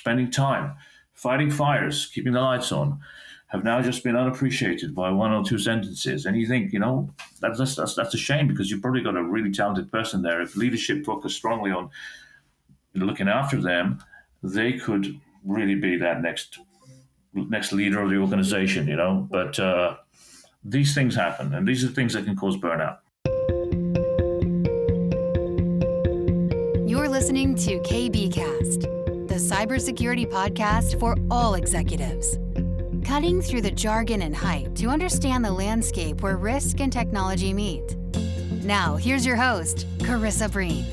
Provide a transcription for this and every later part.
spending time, fighting fires, keeping the lights on, have now just been unappreciated by one or two sentences. And you think, that's a shame because you've probably got a really talented person there. If leadership focused strongly on looking after them, they could really be that next leader of the organization. But these things happen, and these are things that can cause burnout. You're listening to KBcast, the cybersecurity podcast for all executives. Cutting through the jargon and hype to understand the landscape where risk and technology meet. Now, here's your host, Carissa Breen.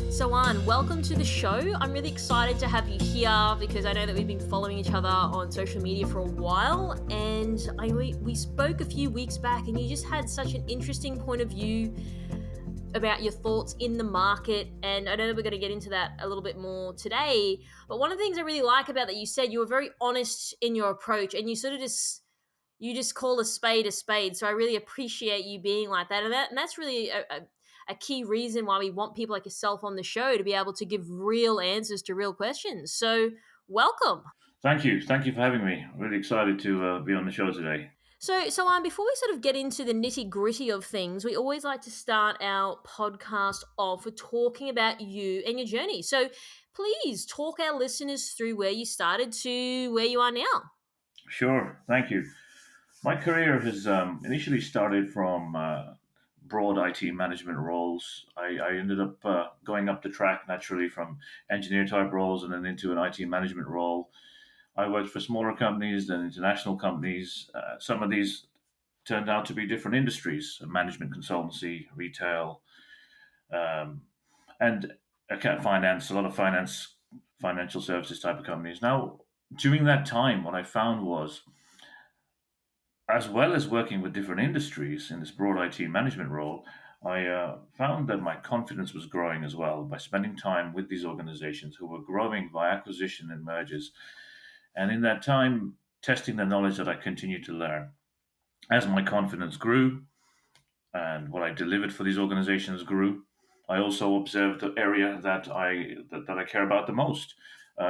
Sawan, welcome to the show. I'm really excited to have you here because I know that we've been following each other on social media for a while, and we spoke a few weeks back and you just had such an interesting point of view about your thoughts in the market, and I know that we're going to get into that a little bit more today, but one of the things I really like about that, you said you were very honest in your approach, and you sort of just call a spade, so I really appreciate you being like that, and that's really a key reason why we want people like yourself on the show, to be able to give real answers to real questions. So welcome. Thank you for having me. Really excited to be on the show today. So before we sort of get into the nitty-gritty of things, we always like to start our podcast off with talking about you and your journey. So please talk our listeners through where you started to where you are now. Sure, thank you. My career has initially started from broad IT management roles. I ended up going up the track naturally from engineer-type roles and then into an IT management role. I worked for smaller companies, then international companies. Some of these turned out to be different industries: management consultancy, retail, and finance. A lot of financial services type of companies. Now, during that time, what I found was, as well as working with different industries in this broad IT management role, I found that my confidence was growing as well by spending time with these organizations who were growing by acquisition and mergers. And in that time, testing the knowledge that I continued to learn. As my confidence grew and what I delivered for these organizations grew, I also observed the area that I care about the most.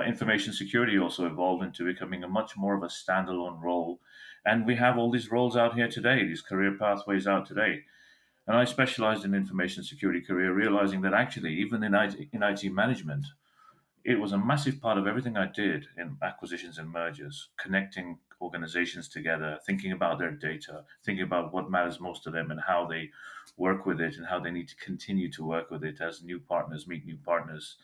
Information security also evolved into becoming a much more of a standalone role. And we have all these roles out here today, these career pathways out today. And I specialized in information security career, realizing that actually, even in IT management, it was a massive part of everything I did in acquisitions and mergers, connecting organizations together, thinking about their data, thinking about what matters most to them and how they work with it and how they need to continue to work with it as new partners meet new partners.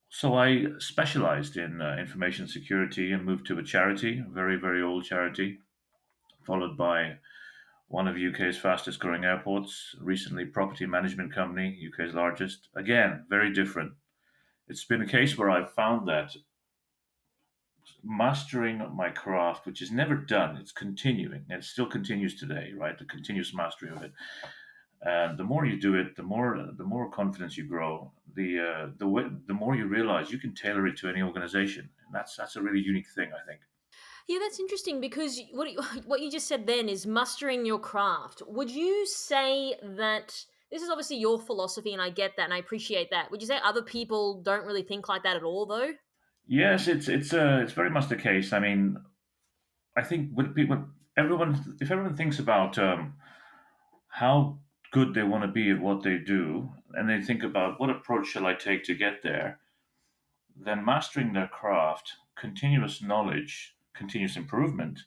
So I specialized in information security and moved to a charity, a very, very old charity, followed by one of UK's fastest growing airports, recently property management company, UK's largest. Again, very different. It's been a case where I've found that mastering my craft, which is never done, it's continuing, and it still continues today, right? The continuous mastery of it. And the more you do it, the more confidence you grow. The more you realize you can tailor it to any organization, and that's a really unique thing, I think. Yeah, that's interesting because what you just said then is mastering your craft. Would you say that this is obviously your philosophy, and I get that, and I appreciate that? Would you say other people don't really think like that at all, though? Yes, it's very much the case. I mean, I think if everyone thinks about how good they want to be at what they do, and they think about what approach shall I take to get there, then mastering their craft, continuous knowledge, continuous improvement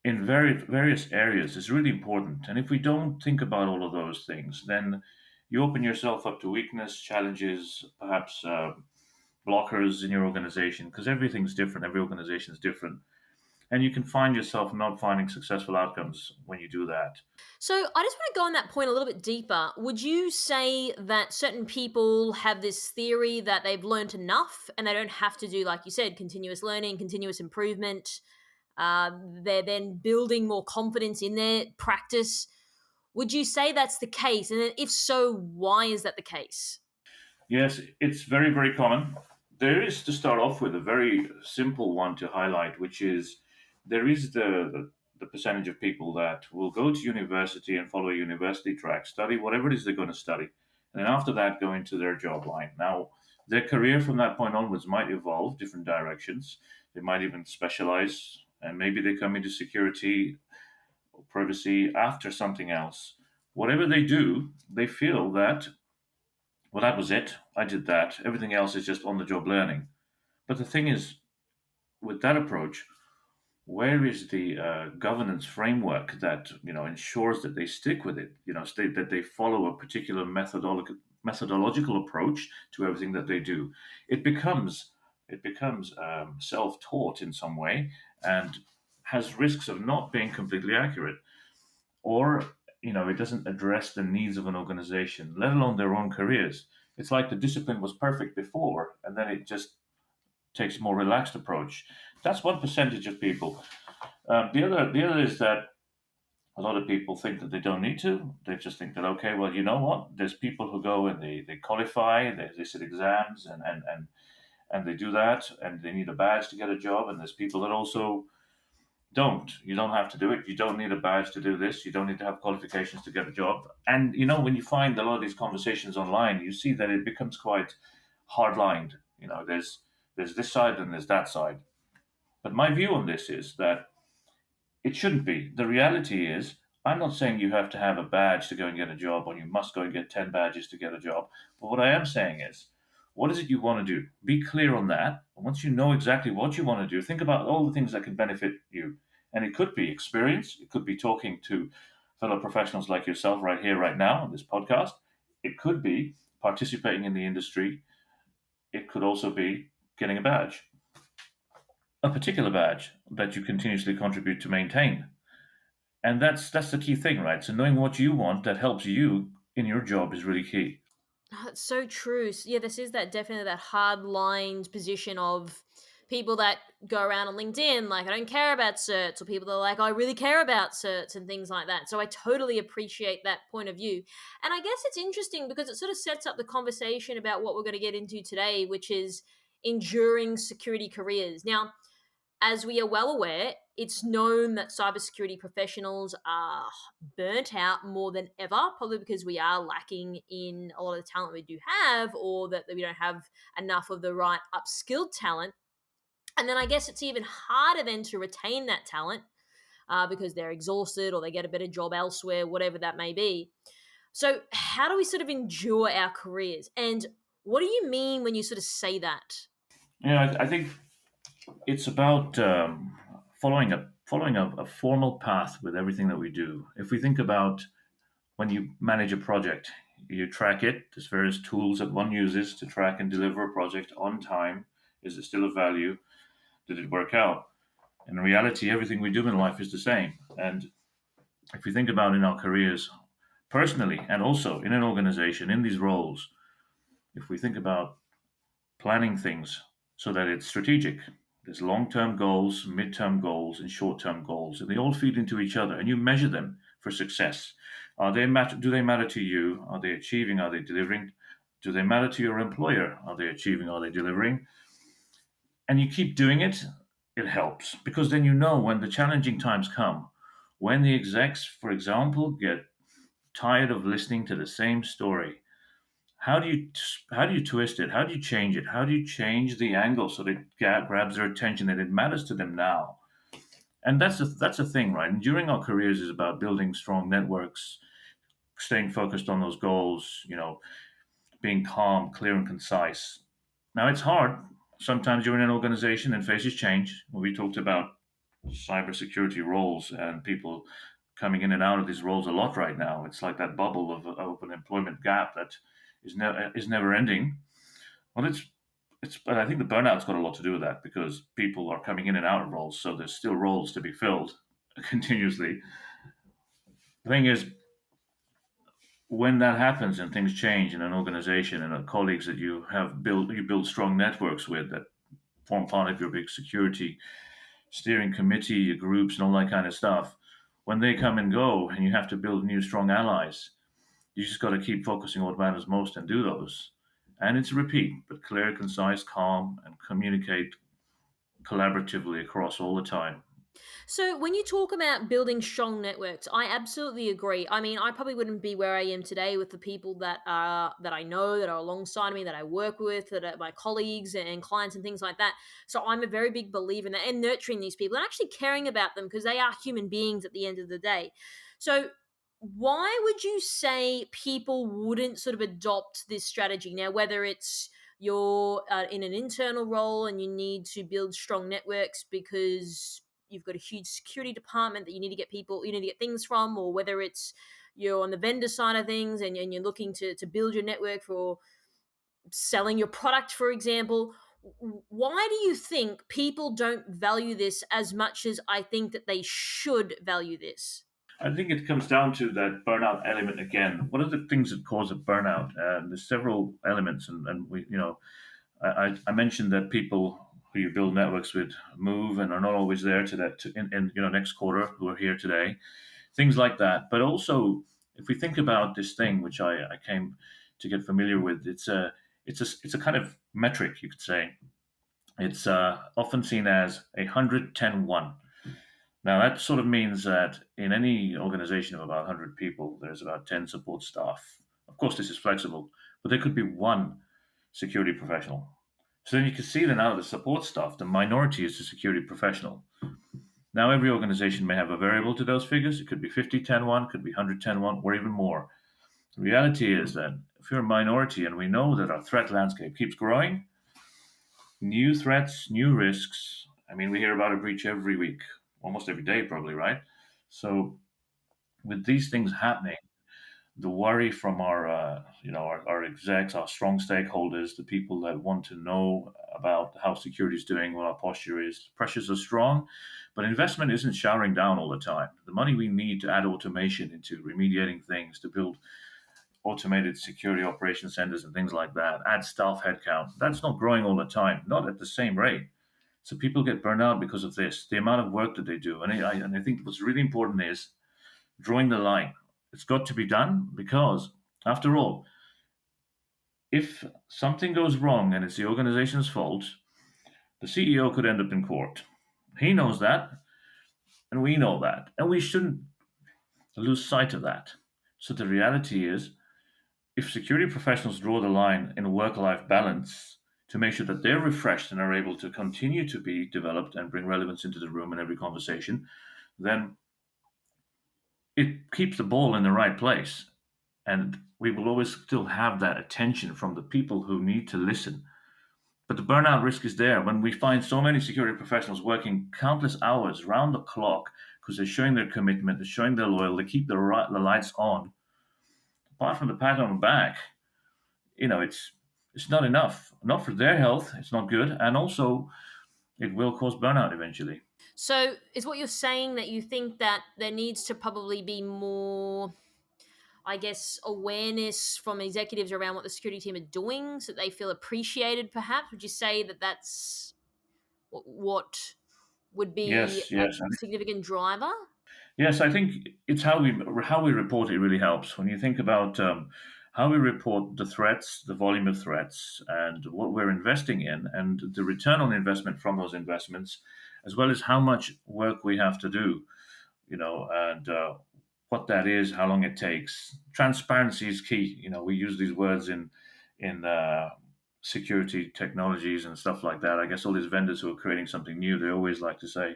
in various areas is really important. And if we don't think about all of those things, then you open yourself up to weakness, challenges, perhaps blockers in your organization, because everything's different. Every organization is different. And you can find yourself not finding successful outcomes when you do that. So I just want to go on that point a little bit deeper. Would you say that certain people have this theory that they've learned enough and they don't have to do, like you said, continuous learning, continuous improvement? They're then building more confidence in their practice. Would you say that's the case? And then if so, why is that the case? Yes, it's very, very common. There is, to start off with, a very simple one to highlight, which is there is the percentage of people that will go to university and follow a university track, study whatever it is they're going to study, and then after that go into their job line. Now, Their career from that point onwards might evolve different directions. They might even specialize, and maybe they come into security or privacy after something else. Whatever they do, they feel that, well, that was it. I did that. Everything else is just on the job learning. But the thing is, with that approach, where is the governance framework that ensures that they stick with it? That they follow a particular methodological approach to everything that they do. It becomes self-taught in some way and has risks of not being completely accurate, or it doesn't address the needs of an organization, let alone their own careers. It's like the discipline was perfect before, and then it just takes a more relaxed approach. That's one percentage of people. The other is that a lot of people think that they don't need to. They just think that, okay, well, you know what? There's people who go and they qualify, they sit exams, and they do that, and they need a badge to get a job. And there's people that also don't. You don't have to do it. You don't need a badge to do this. You don't need to have qualifications to get a job. And when you find a lot of these conversations online, you see that it becomes quite hard lined. There's this side and there's that side. But my view on this is that it shouldn't be. The reality is, I'm not saying you have to have a badge to go and get a job, or you must go and get 10 badges to get a job. But what I am saying is, what is it you want to do? Be clear on that. And once you know exactly what you want to do, think about all the things that can benefit you. And it could be experience, it could be talking to fellow professionals like yourself right here, right now on this podcast. It could be participating in the industry. It could also be getting a particular badge that you continuously contribute to maintain. And that's the key thing, right? So knowing what you want that helps you in your job is really key. It's so true. Yeah, this is that definitely that hard lined position of people that go around on LinkedIn like I don't care about certs, or people that are like I really care about certs and things like that. So I totally appreciate that point of view. And I guess it's interesting because it sort of sets up the conversation about what we're going to get into today, which is enduring security careers. Now, as we are well aware, it's known that cybersecurity professionals are burnt out more than ever, probably because we are lacking in a lot of the talent we do have, or that we don't have enough of the right upskilled talent. And then I guess it's even harder then to retain that talent because they're exhausted or they get a better job elsewhere, whatever that may be. So, how do we sort of endure our careers? And what do you mean when you sort of say that? I think it's about following a formal path with everything that we do. If we think about when you manage a project, you track it. There's various tools that one uses to track and deliver a project on time. Is it still of value? Did it work out? In reality, everything we do in life is the same. And if we think about in our careers, personally, and also in an organization, in these roles, if we think about planning things so that it's strategic, there's long-term goals, mid-term goals, and short-term goals, and they all feed into each other, and you measure them for success. Do they matter to you? Are they achieving? Are they delivering? Do they matter to your employer? Are they achieving? Are they delivering? And you keep doing it, it helps because then when the challenging times come, when the execs, for example, get tired of listening to the same story, how do you twist it? How do you change it? How do you change the angle so that it grabs their attention and it matters to them now? And that's a thing, right? And during our careers is about building strong networks, staying focused on those goals, being calm, clear, and concise. Now it's hard. Sometimes you're in an organization and faces change. We talked about cybersecurity roles and people coming in and out of these roles a lot right now. It's like that bubble of an employment gap that is never ending. Well, but I think the burnout's got a lot to do with that because people are coming in and out of roles, so there's still roles to be filled continuously. The thing is, when that happens and things change in an organization and colleagues that you build strong networks with that form part of your big security steering committee, your groups, and all that kind of stuff. When they come and go, and you have to build new strong allies, you just got to keep focusing on what matters most and do those. And it's a repeat, but clear, concise, calm, and communicate collaboratively across all the time. So when you talk about building strong networks, I absolutely agree. I mean, I probably wouldn't be where I am today with the people that I know, that are alongside me, that I work with, that are my colleagues and clients and things like that. So I'm a very big believer in that and nurturing these people and actually caring about them because they are human beings at the end of the day. So why would you say people wouldn't sort of adopt this strategy now, whether it's you're in an internal role and you need to build strong networks because you've got a huge security department that you need to get things from, or whether it's you're on the vendor side of things and you're looking to build your network for selling your product, for example. Why do you think people don't value this as much as I think that they should value this? I think it comes down to that burnout element again. What are the things that cause a burnout? There's several elements, and we, I mentioned that people who you build networks with move and are not always there to that in next quarter who are here today, things like that. But also, if we think about this thing, which I came to get familiar with, it's a kind of metric you could say. It's often seen as 100-10-1. Now, that sort of means that in any organization of about 100 people, there's about 10 support staff. Of course, this is flexible, but there could be one security professional. So then you can see that out of the support staff, the minority is the security professional. Now, every organization may have a variable to those figures. It could be 50-10-1, could be 100-10-1, or even more. The reality is that if you're a minority and we know that our threat landscape keeps growing, new threats, new risks. I mean, we hear about a breach every week, almost every day, probably, right? So, with these things happening, the worry from our execs, our strong stakeholders, the people that want to know about how security is doing, what our posture is, pressures are strong, but investment isn't showering down all the time. The money we need to add automation into remediating things, to build automated security operation centers and things like that, add staff headcount, that's not growing all the time, not at the same rate. So people get burned out because of this, the amount of work that they do. And I think what's really important is drawing the line. It's got to be done because, after all, if something goes wrong and it's the organization's fault, the CEO could end up in court. He knows that, and we know that, and we shouldn't lose sight of that. So the reality is, if security professionals draw the line in work life balance to make sure that they're refreshed and are able to continue to be developed and bring relevance into the room in every conversation, then it keeps the ball in the right place. And we will always still have that attention from the people who need to listen. But the burnout risk is there when we find so many security professionals working countless hours round the clock because they're showing their commitment, they're showing their loyalty, they keep the lights on. Apart from the pat on the back, it's not enough. Not for their health, it's not good, and also it will cause burnout eventually. So is what you're saying that you think that there needs to probably be more, I guess, awareness from executives around what the security team are doing so that they feel appreciated, perhaps? Would you say that that's what would be Yes, a yes. significant driver? Yes, I think it's how we report it really helps. When you think about how we report the threats, the volume of threats, and what we're investing in, and the return on investment from those investments, as well as how much work we have to do, and what that is, how long it takes. Transparency is key. We use these words in security technologies and stuff like that. I guess all these vendors who are creating something new, they always like to say,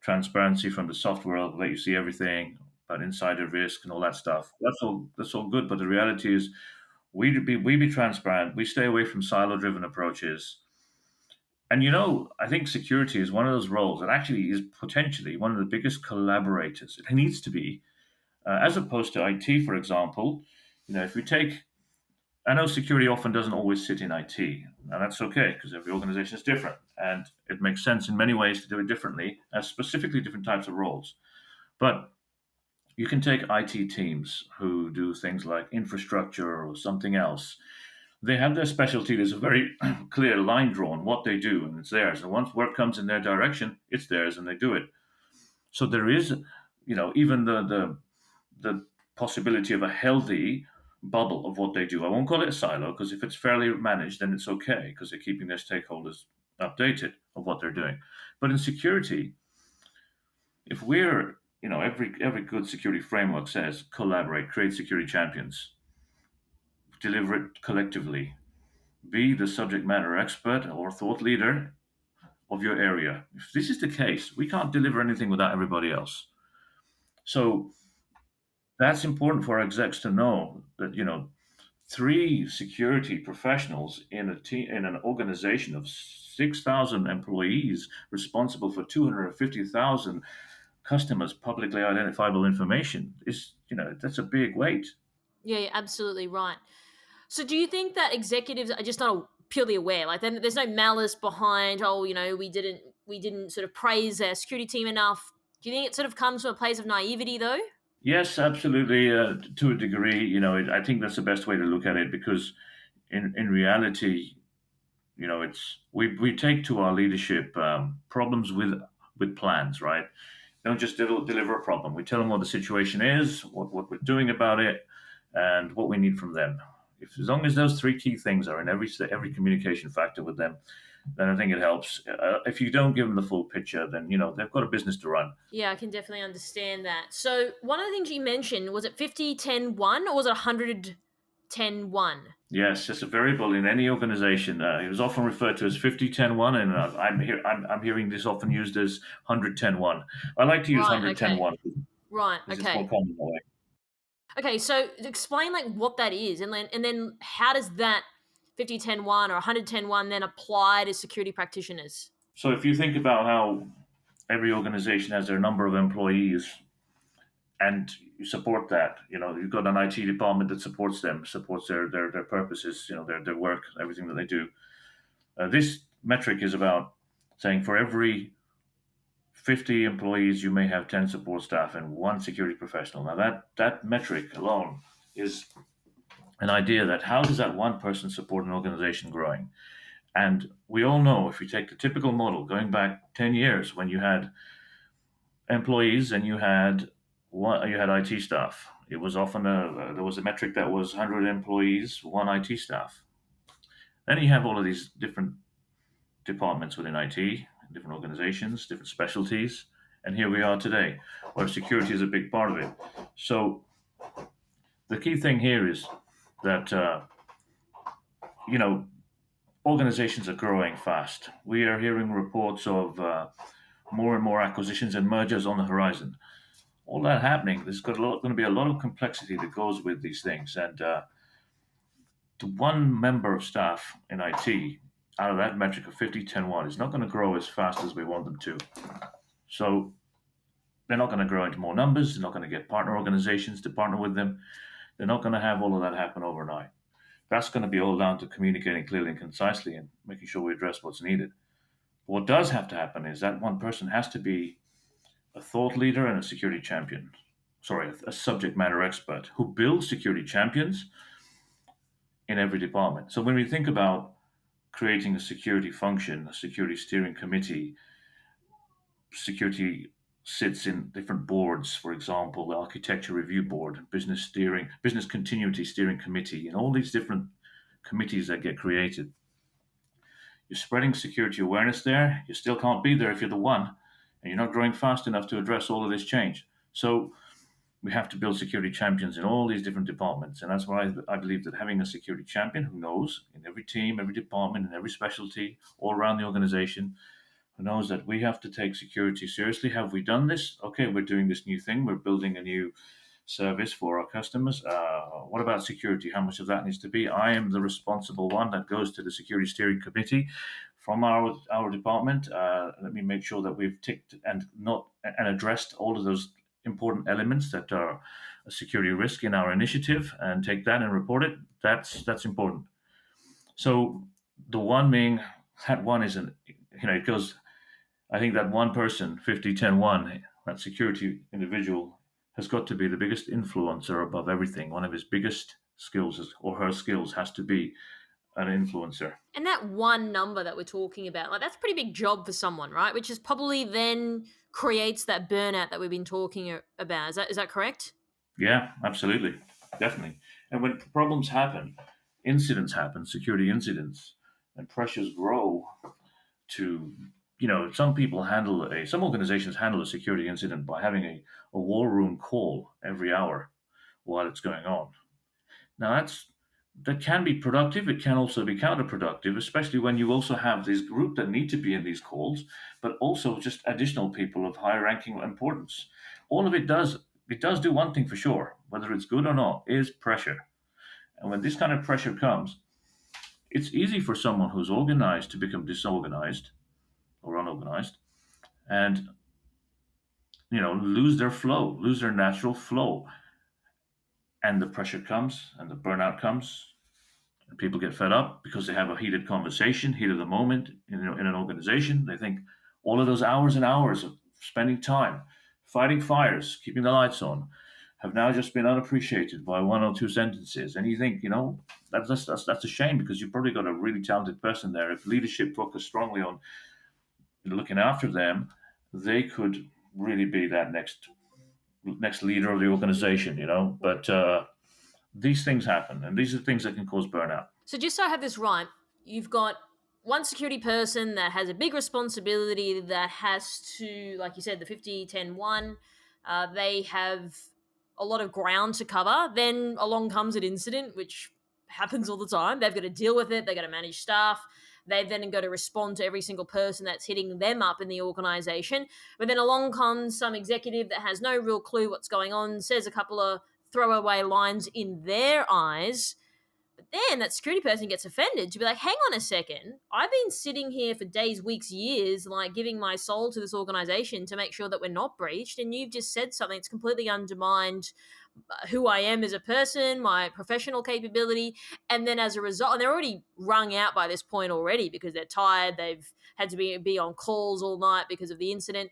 transparency from the software will let you see everything about insider risk and all that stuff. That's all good, but the reality is we be transparent. We stay away from silo driven approaches. And I think security is one of those roles that actually is potentially one of the biggest collaborators. It needs to be, as opposed to IT, for example. If we take, I know security often doesn't always sit in IT. Now that's okay because every organization is different, and it makes sense in many ways to do it differently, as specifically different types of roles. But you can take IT teams who do things like infrastructure or something else. They have their specialty. There's a very clear line drawn what they do, and it's theirs. And once work comes in their direction, it's theirs, and they do it. So there is, even the possibility of a healthy bubble of what they do. I won't call it a silo because if it's fairly managed, then it's okay because they're keeping their stakeholders updated of what they're doing. But in security, If we're, every good security framework says collaborate, create security champions, deliver it collectively, be the subject matter expert or thought leader of your area. If this is the case, we can't deliver anything without everybody else. So that's important for our execs to know that, three security professionals in a team in an organization of 6,000 employees responsible for 250,000 customers publicly identifiable information is, that's a big weight. Yeah, you're absolutely right. So do you think that executives are just not purely aware? Like, then there's no malice behind. Oh, we didn't sort of praise our security team enough. Do you think it sort of comes from a place of naivety, though? Yes, absolutely. To a degree, I think that's the best way to look at it because in reality, it's we take to our leadership problems with plans, right? Don't just deliver a problem. We tell them what the situation is, what we're doing about it, and what we need from them. If as long as those three key things are in every communication factor with them, then I think it helps. If you don't give them the full picture, then they've got a business to run. Yeah, I can definitely understand that. So one of the things you mentioned, was it 50-10-1 or was it 100-10-1? Yes, it's a variable in any organization. It was often referred to as 50-10-1, and I'm hearing this often used as 100-10-1. I like to use Right. hundred ten Okay. one Right. because it's more Okay. common that way. Okay. So explain like what that is, and then how does that 50-10-1 or 100-10-1 then apply to security practitioners? So if you think about how every organization has their number of employees, and you support that, you've got an IT department that supports them, supports their purposes, their work, everything that they do. This metric is about saying for every 50 employees, you may have 10 support staff and one security professional. Now, that metric alone is an idea that how does that one person support an organization growing? And we all know if you take the typical model going back 10 years when you had employees and you had IT staff, it was often there was a metric that was 100 employees, one IT staff. Then you have all of these different departments within IT, different organizations, different specialties, and here we are today, where security is a big part of it. So the key thing here is that you know organizations are growing fast. We are hearing reports of more and more acquisitions and mergers on the horizon. All that happening, there's going to be a lot of complexity that goes with these things, and to one member of staff in IT out of that metric of 50-10-1 is not going to grow as fast as we want them to. So they're not going to grow into more numbers. They're not going to get partner organizations to partner with them. They're not going to have all of that happen overnight. That's going to be all down to communicating clearly and concisely and making sure we address what's needed. What does have to happen is that one person has to be a thought leader and a security champion. Sorry, a subject matter expert who builds security champions in every department. So when we think about creating a security function, a security steering committee, security sits in different boards, for example, the architecture review board, business continuity steering committee, and all these different committees that get created. You're spreading security awareness there. You still can't be there if you're the one, and you're not growing fast enough to address all of this change. So we have to build security champions in all these different departments. And that's why I believe that having a security champion who knows in every team, every department, and every specialty all around the organization, who knows that we have to take security seriously. Have we done this? Okay, we're doing this new thing. We're building a new service for our customers. What about security? How much of that needs to be? I am the responsible one that goes to the security steering committee from our department. Let me make sure that we've ticked and addressed all of those important elements that are a security risk in our initiative, and take that and report it. That's important. So the one being that one isn't. It goes. I think that one person, 50-10-1, that security individual, has got to be the biggest influencer above everything. One of his biggest skills or her skills has to be an influencer. And that one number that we're talking about, like that's a pretty big job for someone, right? Which is probably then creates that burnout that we've been talking about. Is that correct? Yeah, absolutely. Definitely. And when problems happen, incidents happen, security incidents, and pressures grow to, some people some organizations handle a security incident by having a war room call every hour while it's going on. Now that can be productive. It can also be counterproductive, especially when you also have this group that need to be in these calls, but also just additional people of high ranking importance. All of it does do one thing for sure, whether it's good or not, is pressure. And when this kind of pressure comes, it's easy for someone who's organized to become disorganized or unorganized and lose their flow, lose their natural flow. And the pressure comes and the burnout comes. And people get fed up because they have a heated conversation, heat of the moment in an organization. They think all of those hours and hours of spending time fighting fires, keeping the lights on, have now just been unappreciated by one or two sentences. And you think, that's a shame, because you've probably got a really talented person there. If leadership focused strongly on looking after them, they could really be that next leader of the organization. But these things happen, and these are things that can cause burnout. So just so I have this right, you've got one security person that has a big responsibility that has to, like you said, the 50-10-1, they have a lot of ground to cover. Then along comes an incident, which happens all the time. They've got to deal with it. They've got to manage staff. They've then got to respond to every single person that's hitting them up in the organization. But then along comes some executive that has no real clue what's going on, says a couple of throwaway lines in their eyes. But then that security person gets offended to be like, hang on a second. I've been sitting here for days, weeks, years, like giving my soul to this organization to make sure that we're not breached. And you've just said something that's completely undermined who I am as a person, my professional capability. And then as a result, and they're already wrung out by this point already because they're tired. They've had to be on calls all night because of the incident.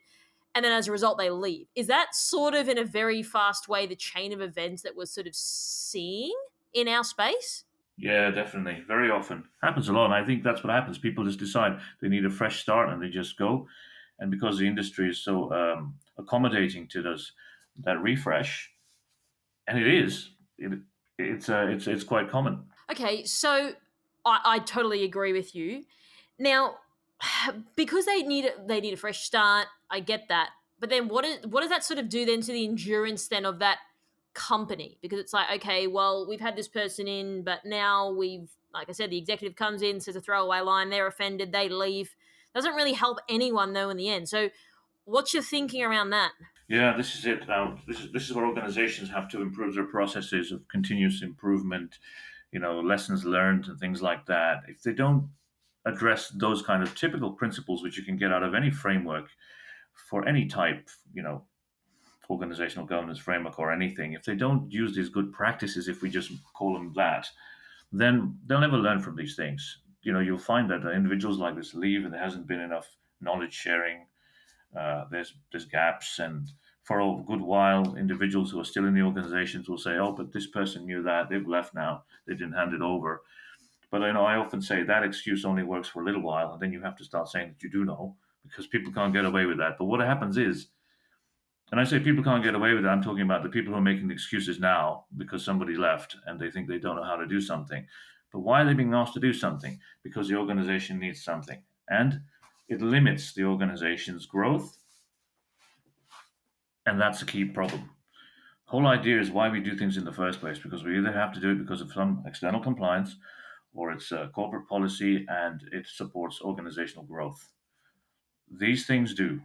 And then as a result, they leave. Is that sort of in a very fast way the chain of events that we're sort of seeing in our space? Yeah, definitely. Very often happens a lot, and I think that's what happens. People just decide they need a fresh start, and they just go. And because the industry is so accommodating to that refresh, and it's quite common. Okay, so I totally agree with you. Now, because they need a fresh start, I get that. But then what does that sort of do then to the endurance then of that company? Because it's like, okay, well, we've had this person in, but now like I said, the executive comes in, says a throwaway line, they're offended, they leave. Doesn't really help anyone though in the end. So what's your thinking around that? Yeah, this is it. Now, this is where organizations have to improve their processes of continuous improvement, lessons learned and things like that. If they don't address those kind of typical principles, which you can get out of any framework for any type, organizational governance framework or anything, if they don't use these good practices, if we just call them that, then they'll never learn from these things. You'll find that individuals like this leave, and there hasn't been enough knowledge sharing. There's gaps, and for a good while, individuals who are still in the organizations will say, "Oh, but this person knew that. They've left now. They didn't hand it over." But I often say that excuse only works for a little while, and then you have to start saying that you do know, because people can't get away with that. But what happens is, and I say people can't get away with that, I'm talking about the people who are making excuses now because somebody left and they think they don't know how to do something. But why are they being asked to do something? Because the organization needs something. And it limits the organization's growth. And that's a key problem. Whole idea is why we do things in the first place, because we either have to do it because of some external compliance, or it's a corporate policy and it supports organizational growth. These things do.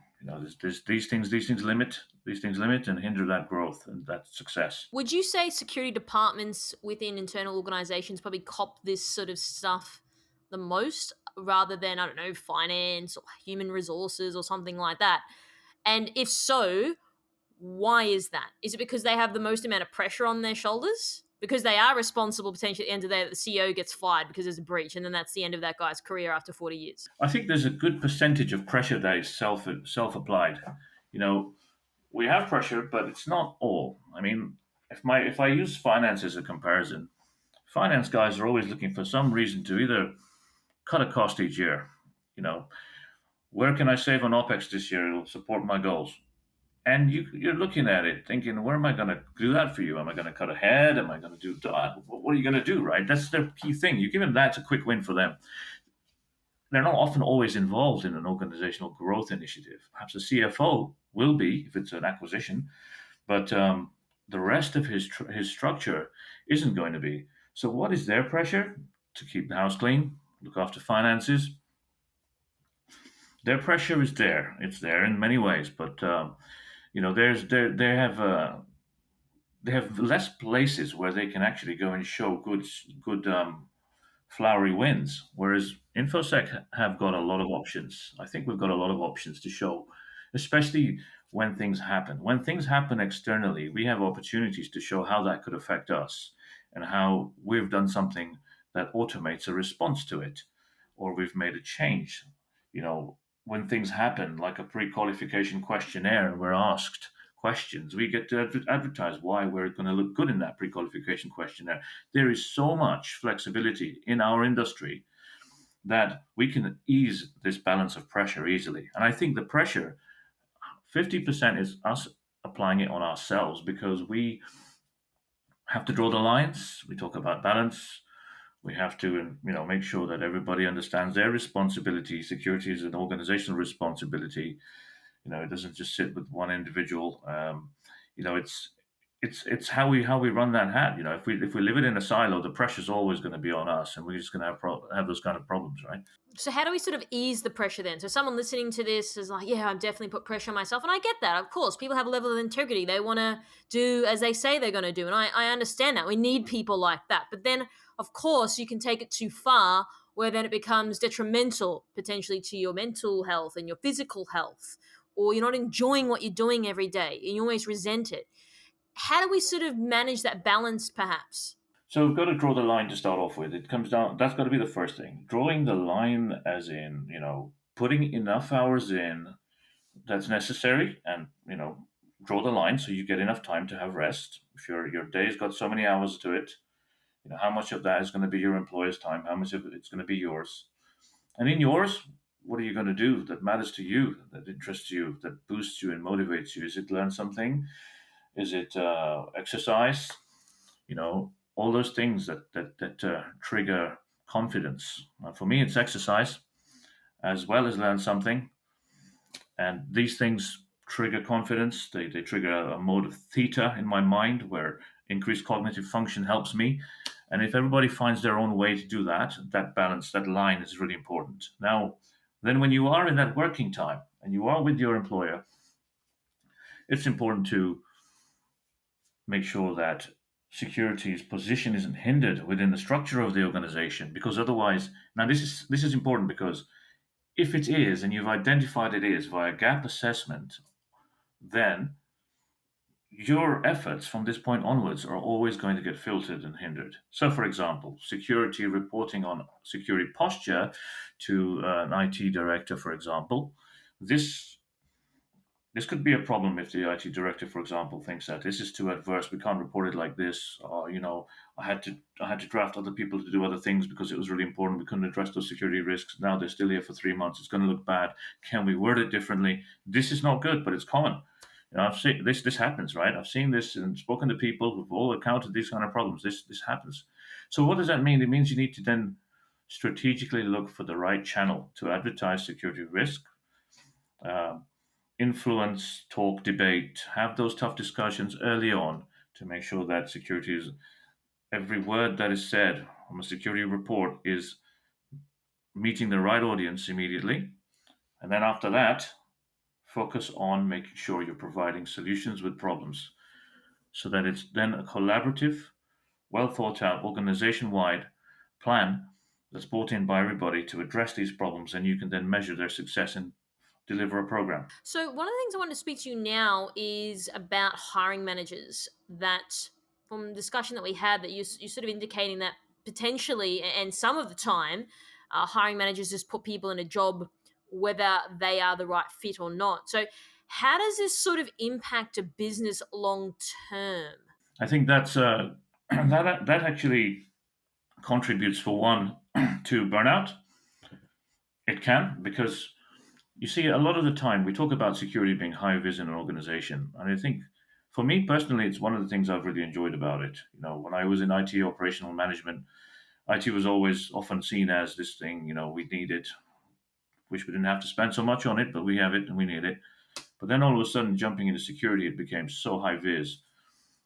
These things limit and hinder that growth and that success. Would you say security departments within internal organizations probably cop this sort of stuff the most, rather than, I don't know, finance or human resources or something like that? And if so, why is that? Is it because they have the most amount of pressure on their shoulders? Because they are responsible potentially at the end of the day that the CEO gets fired because there's a breach, and then that's the end of that guy's career after 40 years. I think there's a good percentage of pressure that is self applied. You know, we have pressure, but it's not all. I mean, if I use finance as a comparison, finance guys are always looking for some reason to either cut a cost each year. You know, where can I save on OPEX this year? It'll support my goals. And you're looking at it thinking, where am I going to do that for you? Am I going to cut ahead? Am I going to do that? What are you going to do, right? That's their key thing. You give them that's a quick win for them. they're not often always involved in an organizational growth initiative. Perhaps a CFO will be if it's an acquisition, but the rest of his structure isn't going to be. So, what is their pressure? To keep the house clean, look after finances. Their pressure is there. It's there in many ways, but they have less places where they can actually go and show good flowery wins. Whereas InfoSec have got a lot of options. I think we've got a lot of options to show, especially when things happen. When things happen externally, we have opportunities to show how that could affect us and how we've done something that automates a response to it, or we've made a change. You know, when things happen, like a pre-qualification questionnaire, and we're asked questions, we get to advertise why we're going to look good in that pre-qualification questionnaire. There is so much flexibility in our industry that we can ease this balance of pressure easily. And I think the pressure, 50% is us applying it on ourselves because we have to draw the lines. We talk about balance. We have to, make sure that everybody understands their responsibility. Security is an organizational responsibility. It doesn't just sit with one individual. You know, it's it's how we run that hat. If we live it in a silo, the pressure's always going to be on us, and we're just going to have those kind of problems, right? So how do we sort of ease the pressure then? So someone listening to this is like, yeah, I'm definitely put pressure on myself. And I get that. Of course, people have a level of integrity. They want to do as they say they're going to do. And I understand that. We need people like that. But then, of course, you can take it too far where then it becomes detrimental potentially to your mental health and your physical health, or you're not enjoying what you're doing every day and you always resent it. How do we sort of manage that balance perhaps? So we've got to draw the line to start off with. It comes down. That's got to be the first thing. Drawing the line, as in, putting enough hours in that's necessary, and draw the line so you get enough time to have rest. If your day's got so many hours to it, how much of that is going to be your employer's time? How much of it's going to be yours? And in yours, what are you going to do that matters to you, that interests you, that boosts you and motivates you? Is it learn something? Is it exercise? All those things that trigger confidence. For me, it's exercise as well as learn something, and these things trigger confidence. They trigger a mode of theta in my mind where increased cognitive function helps me. And if everybody finds their own way to do that, that balance, that line is really important. Now, then when you are in that working time and you are with your employer, it's important to make sure that security's position isn't hindered within the structure of the organization, because otherwise, now this is important, because if it is and you've identified it is via gap assessment, then your efforts from this point onwards are always going to get filtered and hindered. So, for example, security reporting on security posture to an IT director, for example, this this could be a problem if the IT director, for example, thinks that this is too adverse. We can't report it like this. Or, I had to draft other people to do other things because it was really important. We couldn't address those security risks. Now they're still here for 3 months. It's going to look bad. Can we word it differently? This is not good, but it's common. I've seen this. This happens, right? I've seen this and spoken to people who've all encountered these kind of problems. This happens. So what does that mean? It means you need to then strategically look for the right channel to advertise security risk. Uh, Influence, talk, debate, have those tough discussions early on to make sure that security is every word that is said from a security report is meeting the right audience immediately. And then after that, focus on making sure you're providing solutions with problems so that it's then a collaborative, well thought out, organization wide plan that's brought in by everybody to address these problems. And you can then measure their success and deliver a program. So one of the things I want to speak to you now is about hiring managers. That from the discussion that we had, that you're sort of indicating that potentially, and some of the time, hiring managers just put people in a job whether they are the right fit or not. So how does this sort of impact a business long term? I think that's that actually contributes for one to burnout. It can, because you see a lot of the time we talk about security being high vis in an organization, and I think for me personally, it's one of the things I've really enjoyed about it. When I was in IT operational management, IT was always often seen as this thing. We need it. Wish we didn't have to spend so much on it, but we have it and we need it. But then all of a sudden, jumping into security, it became so high vis.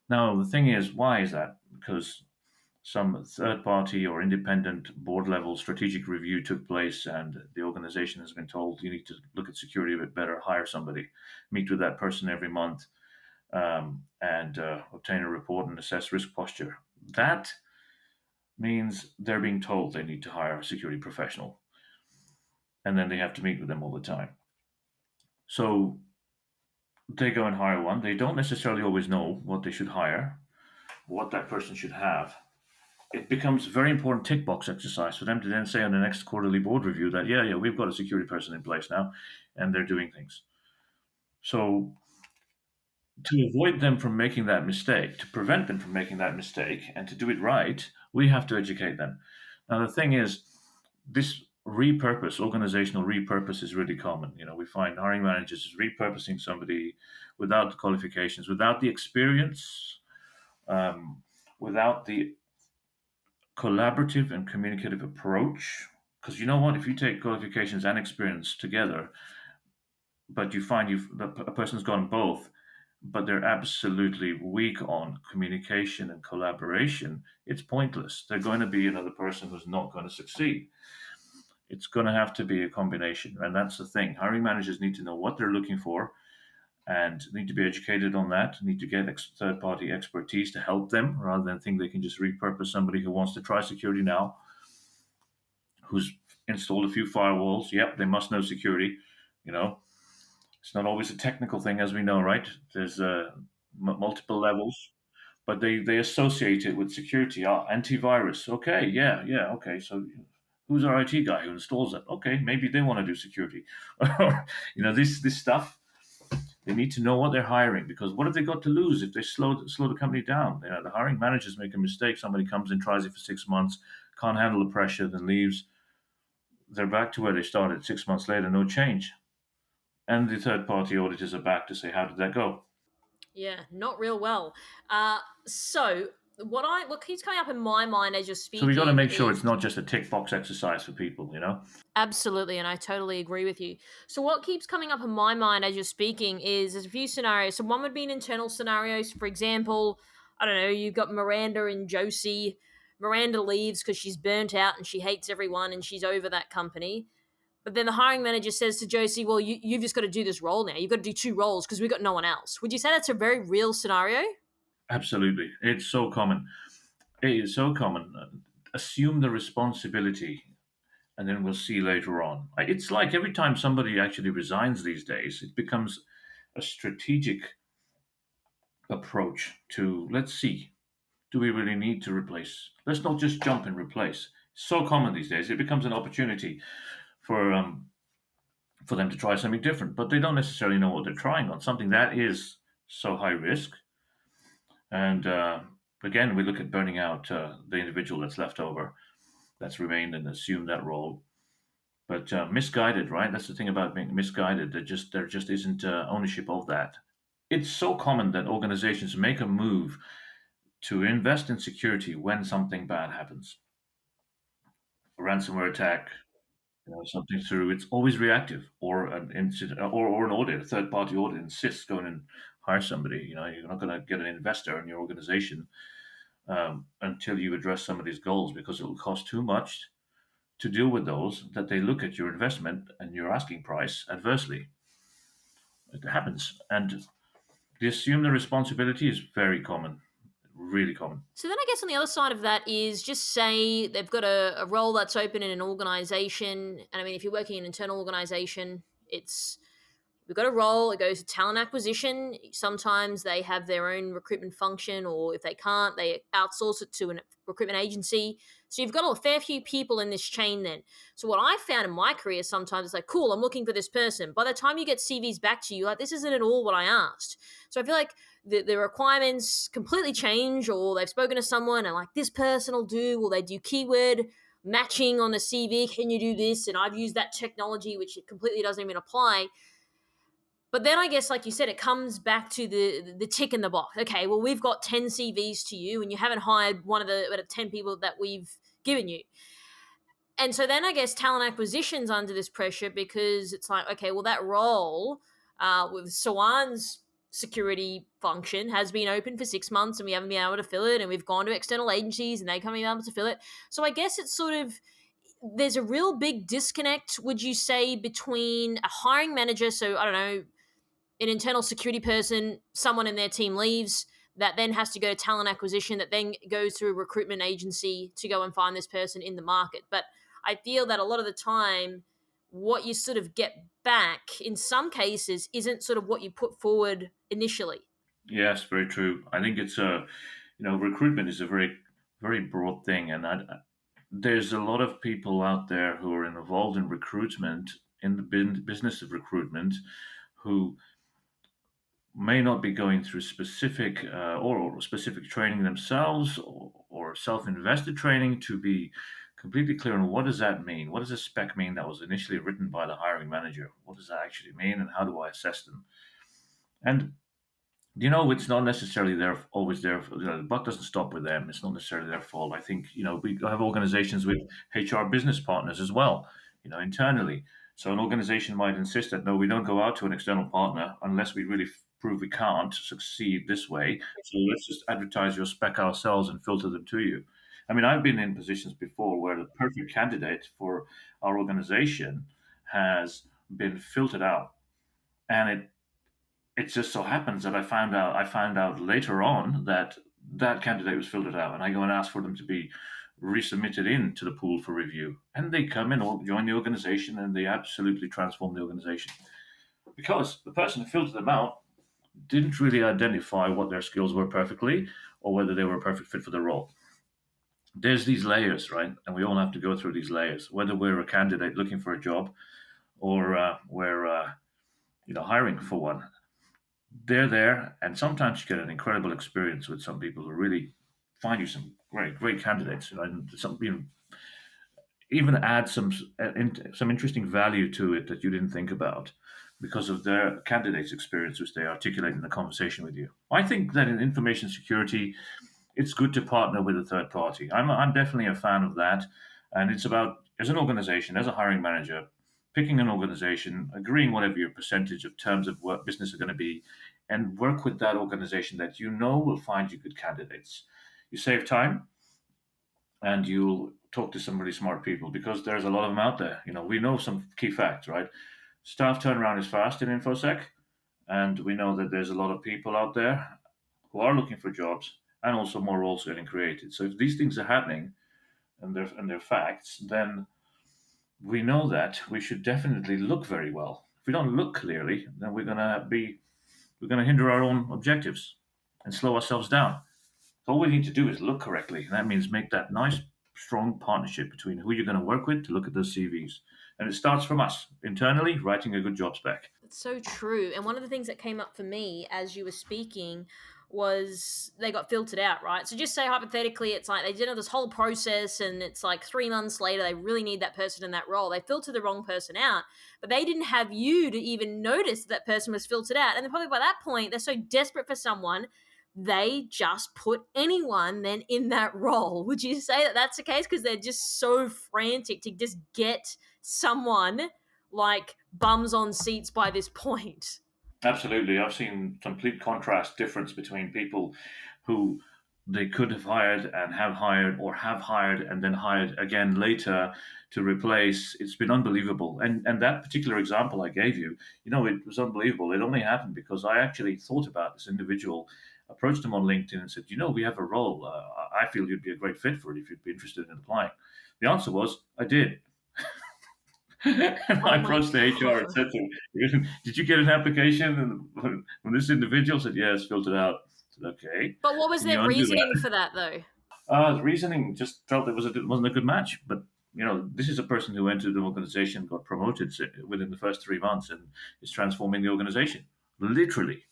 Now, the thing is, why is that? Because some third party or independent board level strategic review took place, and the organization has been told you need to look at security a bit better, hire somebody, meet with that person every month, and obtain a report and assess risk posture. That means they're being told they need to hire a security professional, and then they have to meet with them all the time. So they go and hire one. They don't necessarily always know what they should hire, what that person should have. It becomes a very important tick box exercise for them to then say on the next quarterly board review that, yeah, we've got a security person in place now, and they're doing things. So to avoid them from making that mistake, to prevent them from making that mistake, and to do it right, we have to educate them. Now, the thing is, this organizational repurpose is really common. We find hiring managers is repurposing somebody without the qualifications, without the experience, um, without the collaborative and communicative approach. Because you know what? If you take qualifications and experience together, but you find a person's gone both, but they're absolutely weak on communication and collaboration, it's pointless. They're going to be another person who's not going to succeed. It's going to have to be a combination. And that's the thing. Hiring managers need to know what they're looking for and need to be educated on that, need to get third party expertise to help them rather than think they can just repurpose somebody who wants to try security now, who's installed a few firewalls. Yep, they must know security. You know, it's not always a technical thing, as we know, right? There's multiple levels, but they associate it with security. Antivirus. Okay, yeah, okay. So who's our IT guy who installs it? Okay, maybe they want to do security. This stuff. They need to know what they're hiring, because what have they got to lose if they slow the company down? The hiring managers make a mistake. Somebody comes in, tries it for 6 months, can't handle the pressure, then leaves. They're back to where they started 6 months later, no change. And the third party auditors are back to say, how did that go? Yeah, not real well. So what keeps coming up in my mind as you're So we got to speaking make sure is it's not just a tick box exercise for people. absolutely, and I totally agree with you. So what keeps coming up in my mind as you're speaking is there's a few scenarios. So one would be an internal scenario. So for example, I don't know, you've got Miranda and Josie. Miranda leaves because she's burnt out and she hates everyone and she's over that company. But then the hiring manager says to Josie, well, you've just got to do this role now. You've got to do two roles because we've got no one else. Would you say that's a very real scenario? Absolutely. It's so common. It is so common. Assume the responsibility, and then we'll see later on. It's like every time somebody actually resigns these days, it becomes a strategic approach to, let's see, do we really need to replace? Let's not just jump and replace. So common these days. It becomes an opportunity for for them to try something different, but they don't necessarily know what they're trying on. Something that is so high risk, and again, we look at burning out the individual that's left over, that's remained and assumed that role. But misguided, right? That's the thing about being misguided. There just isn't ownership of that. It's so common that organizations make a move to invest in security when something bad happens. A ransomware attack, something through. It's always reactive, or an incident, or an audit, a third party audit insists go in and hire somebody. You're not going to get an investor in your organization until you address some of these goals, because it will cost too much to deal with those, that they look at your investment and your asking price adversely. It happens. And the assume the responsibility is very common, really common. So then I guess on the other side of that is just say they've got a role that's open in an organization. And I mean, if you're working in an internal organization, it's we've got a role, it goes to talent acquisition. Sometimes they have their own recruitment function, or if they can't, they outsource it to a recruitment agency. So you've got a fair few people in this chain then. So what I found in my career sometimes is like, cool, I'm looking for this person. By the time you get CVs back to you, like, this isn't at all what I asked. So I feel like the requirements completely change, or they've spoken to someone and like, this person will do, or they do keyword matching on the CV. Can you do this? And I've used that technology, which it completely doesn't even apply. But then I guess, like you said, it comes back to the tick in the box. Okay, well, we've got 10 CVs to you, and you haven't hired one of the 10 people that we've given you. And so then I guess talent acquisition's under this pressure because it's like, okay, well, that role with Sawan's security function has been open for 6 months and we haven't been able to fill it, and we've gone to external agencies and they haven't been able to fill it. So I guess it's sort of, there's a real big disconnect, would you say, between a hiring manager, so I don't know, an internal security person, someone in their team leaves, that then has to go to talent acquisition, that then goes through a recruitment agency to go and find this person in the market. But I feel that a lot of the time, what you sort of get back in some cases isn't sort of what you put forward initially. Yes, very true. I think it's a, recruitment is a very broad thing, and there's a lot of people out there who are involved in recruitment, in the business of recruitment, who may not be going through specific or specific training themselves, or self-invested training to be completely clear on what does that mean. What does a spec mean that was initially written by the hiring manager? What does that actually mean, and how do I assess them? And it's not necessarily always there. The buck doesn't stop with them. It's not necessarily their fault. I think we have organizations with HR business partners as well. Internally. So an organization might insist that no, we don't go out to an external partner unless we really prove we can't succeed this way. So let's just advertise your spec ourselves and filter them to you. I mean, I've been in positions before where the perfect candidate for our organization has been filtered out, and it just so happens that I found out later on that that candidate was filtered out, and I go and ask for them to be resubmitted into the pool for review, and they come in or join the organization, and they absolutely transform the organization because the person who filtered them out didn't really identify what their skills were perfectly, or whether they were a perfect fit for the role. There's these layers, right? And we all have to go through these layers, whether we're a candidate looking for a job, or we're hiring for one. They're there, and sometimes you get an incredible experience with some people who really find you some great candidates, and some even add some interesting value to it that you didn't think about because of their candidate's experience, which they articulate in the conversation with you. I think that in information security, it's good to partner with a third party. I'm definitely a fan of that, and it's about, as an organization, as a hiring manager, picking an organization, agreeing whatever your percentage of terms of what business are going to be, and work with that organization that will find you good candidates. You save time, and you'll talk to some really smart people because there's a lot of them out there. We know some key facts, right? Staff turnaround is fast in InfoSec, and we know that there's a lot of people out there who are looking for jobs, and also more roles getting created. So if these things are happening, and they're facts, then we know that we should definitely look very well. If we don't look clearly, then we're going to hinder our own objectives and slow ourselves down. So all we need to do is look correctly, and that means make that nice, strong partnership between who you're going to work with to look at those CVs. And it starts from us internally writing a good job spec. It's so true. And one of the things that came up for me as you were speaking was they got filtered out, right? So just say hypothetically, it's like they did this whole process and it's like 3 months later, they really need that person in that role. They filtered the wrong person out, but they didn't have you to even notice that person was filtered out. And then probably by that point, they're so desperate for someone, they just put anyone then in that role. Would you say that that's the case? Because they're just so frantic to just get someone like bums on seats by this point. Absolutely. I've seen complete contrast difference between people who they could have hired and have hired, or have hired and then hired again later to replace. It's been unbelievable. And that particular example I gave you, it was unbelievable. It only happened because I actually thought about this individual, approached him on LinkedIn and said, we have a role. I feel you'd be a great fit for it if you'd be interested in applying. The answer was, I did. And Oh I my approached the HR and God. said to him, "Did you get an application?" And when this individual said, "Yes, filled it out," I said, "Okay, But what was can you their undo reasoning that?" for that though? The reasoning just felt it wasn't a good match. But this is a person who entered the organization, got promoted within the first 3 months, and is transforming the organization. Literally,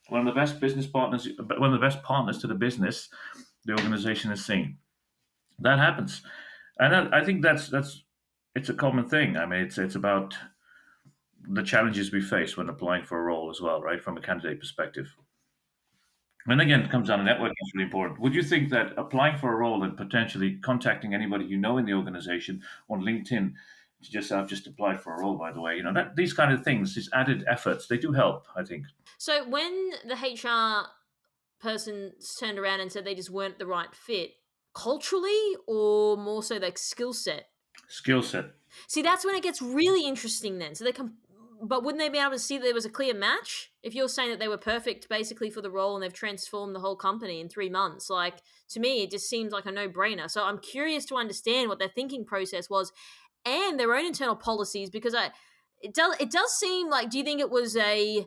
one of the best business partners, one of the best partners to the business the organization has seen. That happens, and I think that's it's a common thing. I mean, it's about the challenges we face when applying for a role as well, right? From a candidate perspective. And again, it comes down to networking is really important. Would you think that applying for a role and potentially contacting anybody you know in the organization on LinkedIn, to just I've just applied for a role, by the way, that these kind of things, these added efforts, they do help, I think. So when the HR person turned around and said they just weren't the right fit, culturally or more so like skill set? Skill set. See, that's when it gets really interesting then. So but wouldn't they be able to see that there was a clear match? If you're saying that they were perfect basically for the role and they've transformed the whole company in 3 months, like to me, it just seems like a no brainer. So I'm curious to understand what their thinking process was and their own internal policies because it does seem like, do you think it was an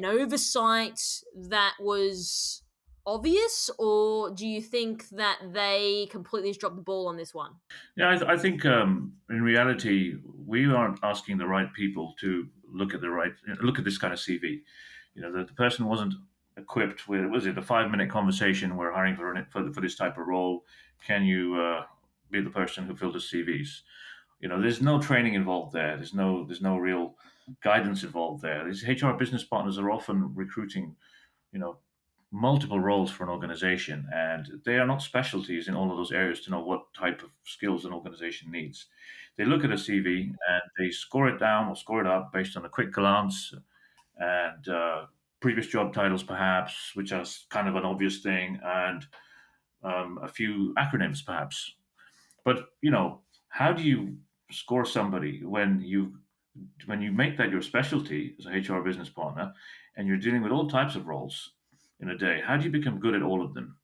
oversight that was obvious, or do you think that they completely just dropped the ball on this one? Yeah, I think in reality, we aren't asking the right people to look at this kind of CV. The person wasn't equipped with, was it a 5 minute conversation? We're hiring for this type of role. Can you be the person who filled the CVs? There's no training involved there. There's no real guidance involved there. These HR business partners are often recruiting, you know, multiple roles for an organization, and they are not specialties in all of those areas to know what type of skills an organization needs. They look at a CV and they score it down or score it up based on a quick glance and previous job titles, perhaps, which are kind of an obvious thing, and a few acronyms, perhaps. But how do you score somebody when you make that your specialty as a HR business partner, and you're dealing with all types of roles in a day? How do you become good at all of them?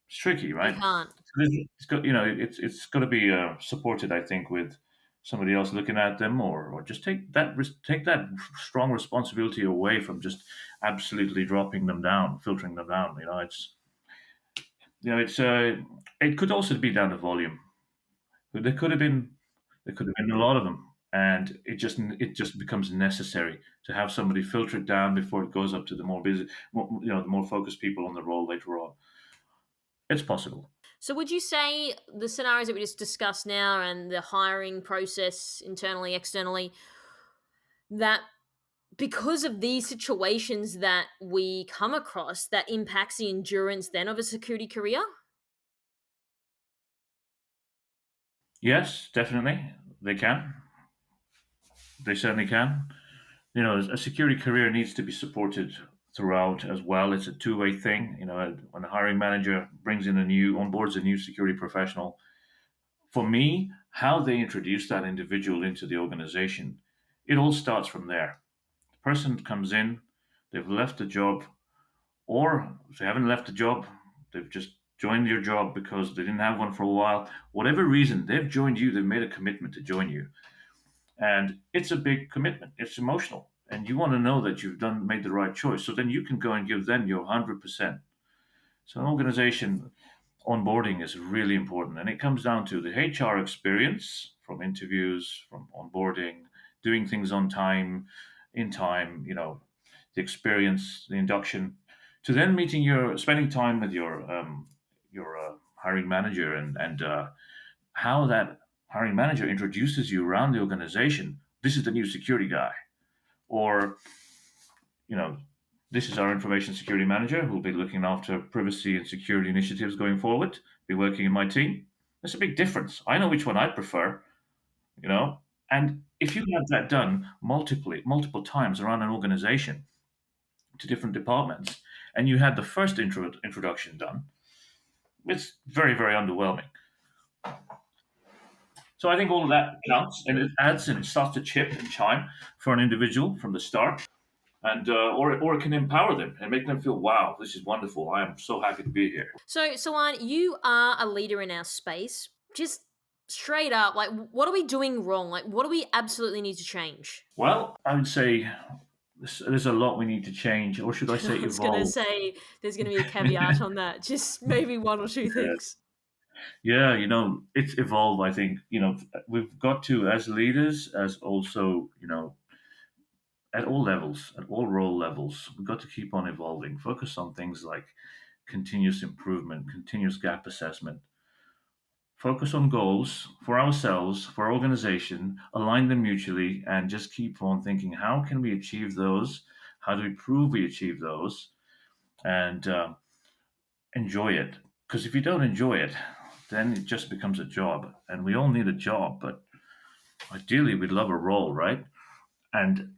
It's tricky, You right? can't. It's got to be supported, I think, with somebody else looking at them, or just take that strong responsibility away from just absolutely dropping them down, filtering them down. It could also be down to volume. There could have been a lot of them, and it just becomes necessary to have somebody filter it down before it goes up to the more busy, the more focused people on the role later on. It's possible. So, would you say the scenarios that we just discussed now and the hiring process internally, externally, that because of these situations that we come across, that impacts the endurance then of a security career? Yes, definitely, they can. They certainly can. A security career needs to be supported throughout as well. It's a two-way thing. When a hiring manager onboards a new security professional, for me, how they introduce that individual into the organization, it all starts from there. The person comes in, they've left the job, or if they haven't left the job, they've just joined your job because they didn't have one for a while. Whatever reason, they've joined you, they've made a commitment to join you. And it's a big commitment. It's emotional. And you want to know that you've made the right choice. So then you can go and give them your 100%. So an organization onboarding is really important. And it comes down to the HR experience from interviews, from onboarding, doing things on time, in time, the experience, the induction, to then spending time with your hiring manager, and how that hiring manager introduces you around the organization. This is the new security guy, or you know, this is our information security manager who will be looking after privacy and security initiatives going forward. Be working in my team. There's a big difference. I know which one I prefer. You know, and if you have that done multiple times around an organization to different departments, and you had the first introduction done, it's very very underwhelming. So I think all of that counts, and it adds and it starts to chip and chime for an individual from the start, and or it can empower them and make them feel, wow, this is wonderful. I am so happy to be here. So, Sawan, you are a leader in our space. Just straight up, like, what are we doing wrong? Like, what do we absolutely need to change? Well, I would say there's a lot we need to change, or should I say, I was going to evolve. say there's going to be a caveat on that. Just maybe one or two things. Yeah, it's evolve. I think we've got to, as leaders, as also at all levels, at all role levels, we've got to keep on evolving. Focus on things like continuous improvement, continuous gap assessment. Focus on goals for ourselves, for our organization, align them mutually, and just keep on thinking, how can we achieve those? How do we prove we achieve those? and enjoy it. Because if you don't enjoy it, then it just becomes a job. And we all need a job, but ideally, we'd love a role, right? And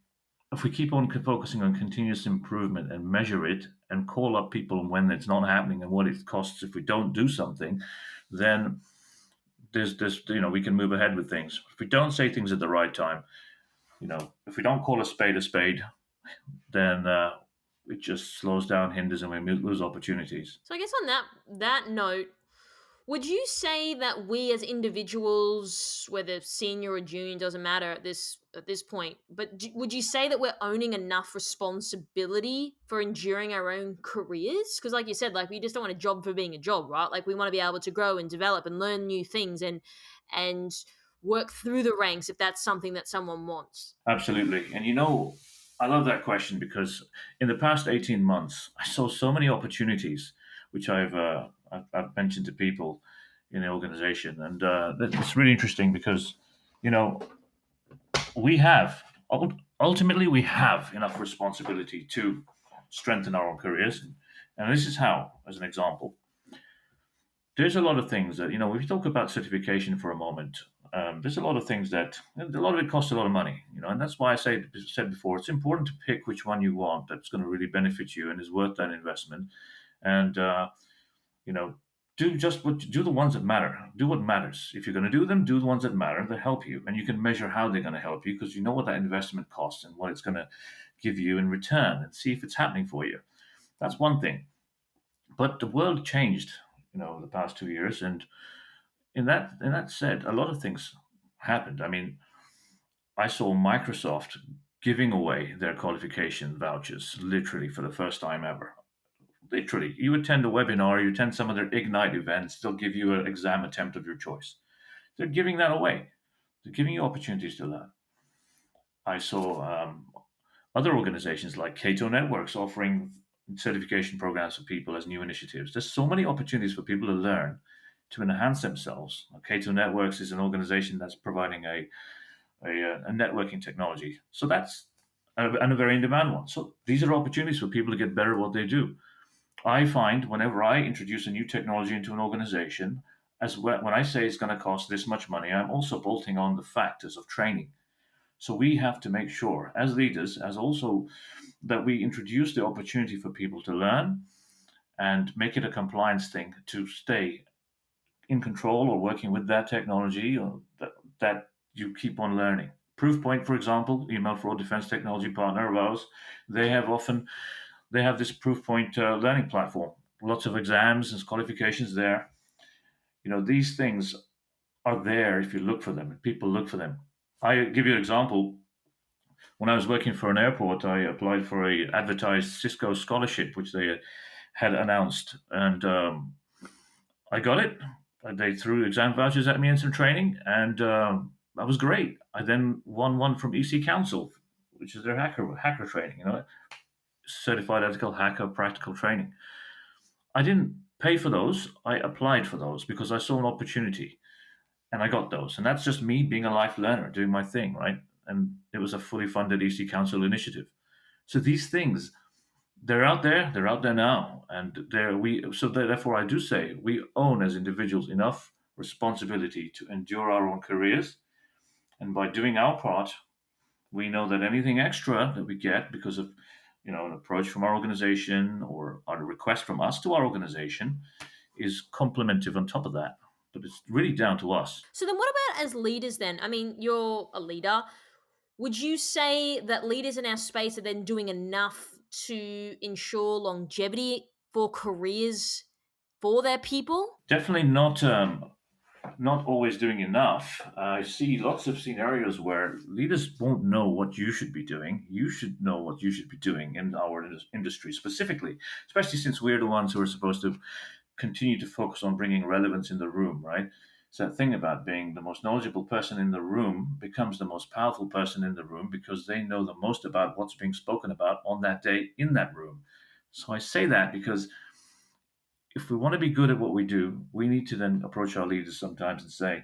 if we keep on focusing on continuous improvement and measure it and call up people when it's not happening and what it costs if we don't do something, then there's we can move ahead with things. If we don't say things at the right time, if we don't call a spade, then it just slows down, hinders, and we lose opportunities. So I guess on that note, would you say that we as individuals, whether senior or junior, doesn't matter at this point, but would you say that we're owning enough responsibility for enduring our own careers? Because, like you said, like we just don't want a job for being a job, right? Like we want to be able to grow and develop and learn new things and work through the ranks if that's something that someone wants. Absolutely. And I love that question because in the past 18 months, I saw so many opportunities, which I've mentioned to people in the organization. And it's really interesting because, you know, ultimately, we have enough responsibility to strengthen our own careers. And this is how, as an example, there's a lot of things that, if you talk about certification for a moment, there's a lot of things that a lot of it costs a lot of money, and that's why said before, it's important to pick which one you want that's going to really benefit you and is worth that investment. And you know, do the ones that matter. Do what matters. If you're going to do them, do the ones that matter that help you, and you can measure how they're going to help you because you know what that investment costs and what it's going to give you in return, and see if it's happening for you. That's one thing. But the world changed, the past 2 years, and in that said, a lot of things happened. I mean, I saw Microsoft giving away their qualification vouchers literally for the first time ever. Literally, you attend a webinar, you attend some of their Ignite events, they'll give you an exam attempt of your choice. They're giving that away. They're giving you opportunities to learn. I saw other organizations like Cato Networks offering certification programs for people as new initiatives. There's so many opportunities for people to learn to enhance themselves. Cato Networks is an organization that's providing a networking technology. So that's and a very in demand one. So these are opportunities for people to get better at what they do. I find whenever I introduce a new technology into an organization, as well, when I say it's going to cost this much money, I'm also bolting on the factors of training. So we have to make sure, as leaders, as also that we introduce the opportunity for people to learn and make it a compliance thing to stay in control or working with that technology, or that you keep on learning. Proofpoint, for example, email fraud defense technology partner of ours, they have often they have this Proofpoint learning platform. Lots of exams and qualifications there. These things are there if you look for them. If people look for them. I give you an example. When I was working for an airport, I applied for a advertised Cisco scholarship, which they had announced, and I got it. They threw exam vouchers at me and some training, and that was great. I then won one from EC Council, which is their hacker training. Certified ethical hacker practical training. I didn't pay for those. I applied for those because I saw an opportunity, and I got those. And that's just me being a life learner, doing my thing, right? And it was a fully funded EC Council initiative. So these things, they're out there. They're out there now, and there we. So therefore, I do say we own as individuals enough responsibility to endure our own careers, and by doing our part, we know that anything extra that we get because of an approach from our organization or a request from us to our organization is complementive on top of that. But it's really down to us. So then what about as leaders then? I mean, you're a leader. Would you say that leaders in our space are then doing enough to ensure longevity for careers for their people? Definitely not always doing enough. I see lots of scenarios where leaders won't know what you should be doing. You should know what you should be doing in our industry specifically, especially since we're the ones who are supposed to continue to focus on bringing relevance in the room, right? It's that thing about being the most knowledgeable person in the room becomes the most powerful person in the room because they know the most about what's being spoken about on that day in that room. So I say that because if we want to be good at what we do, we need to then approach our leaders sometimes and say,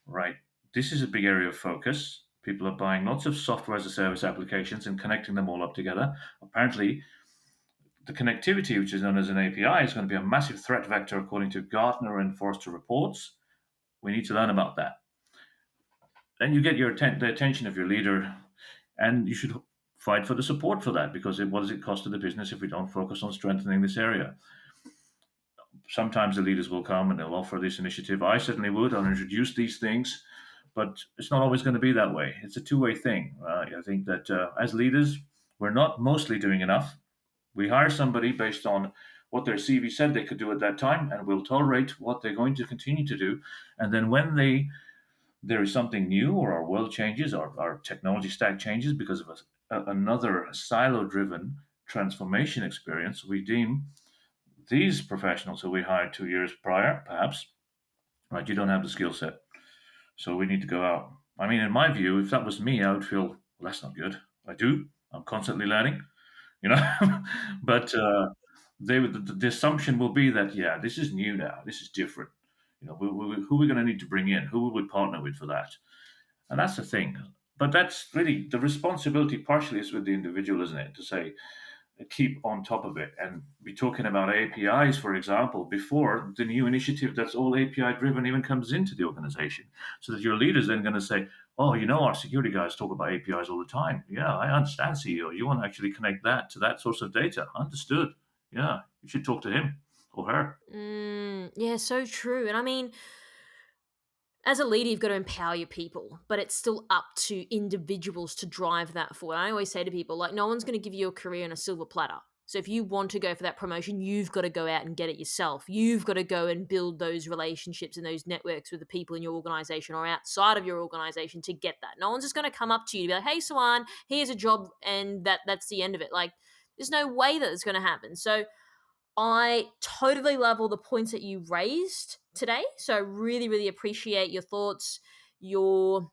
right, this is a big area of focus. People are buying lots of software as a service applications and connecting them all up together. Apparently, the connectivity, which is known as an API, is going to be a massive threat vector according to Gartner and Forrester reports. We need to learn about that. Then you get the attention of your leader, and you should fight for the support for that, because what does it cost to the business if we don't focus on strengthening this area? Sometimes the leaders will come and they'll offer this initiative. I certainly would. I'll introduce these things, but it's not always going to be that way. It's a two-way thing. I think that as leaders, we're not mostly doing enough. We hire somebody based on what their CV said they could do at that time, and we'll tolerate what they're going to continue to do. And then when there is something new, or our world changes, or our technology stack changes because of another silo-driven transformation experience, we deem these professionals who we hired 2 years prior, perhaps, right, you don't have the skill set. So we need to go out. I mean, in my view, if that was me, I would feel, well, that's not good. I do. I'm constantly learning, you know. But the assumption will be that, yeah, this is new now. This is different. You know, who are we going to need to bring in? Who would we partner with for that? And that's the thing. But that's really the responsibility partially is with the individual, isn't it? To say, keep on top of it and be talking about APIs, for example, before the new initiative that's all API driven even comes into the organization. So that your leader's then going to say, oh, you know, our security guys talk about APIs all the time. Yeah, I understand, CEO. You want to actually connect that to that source of data. Understood. Yeah, you should talk to him or her. Yeah, so true. And I mean, as a leader, you've got to empower your people, but it's still up to individuals to drive that forward. I always say to people, like, no one's going to give you a career on a silver platter. So if you want to go for that promotion, you've got to go out and get it yourself. You've got to go and build those relationships and those networks with the people in your organization or outside of your organization to get that. No one's just going to come up to you to be like, hey, Sawan, here's a job, and that's the end of it. Like, there's no way that it's going to happen. So I totally love all the points that you raised today. So I really, really appreciate your thoughts, your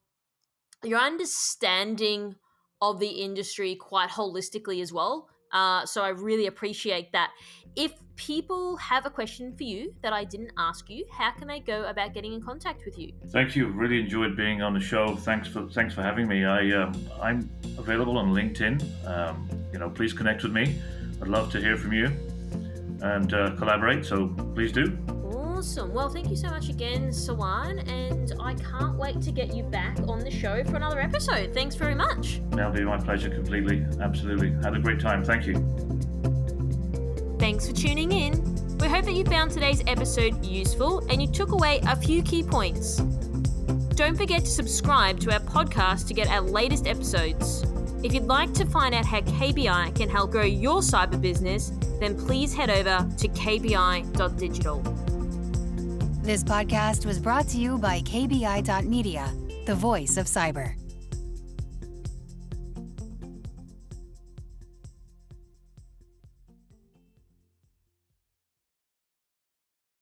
understanding of the industry quite holistically as well. So I really appreciate that. If people have a question for you that I didn't ask you, how can they go about getting in contact with you? Thank you. Really enjoyed being on the show. Thanks for having me. I'm available on LinkedIn. Please connect with me. I'd love to hear from you and collaborate. So please do. Awesome. Well, thank you so much again, Sawan, and I can't wait to get you back on the show for another episode. Thanks very much. That'll be my pleasure completely. Absolutely. Had a great time. Thank you. Thanks for tuning in. We hope that you found today's episode useful and you took away a few key points. Don't forget to subscribe to our podcast to get our latest episodes. If you'd like to find out how KBI can help grow your cyber business, then please head over to kbi.digital. This podcast was brought to you by KBI.media, the voice of cyber.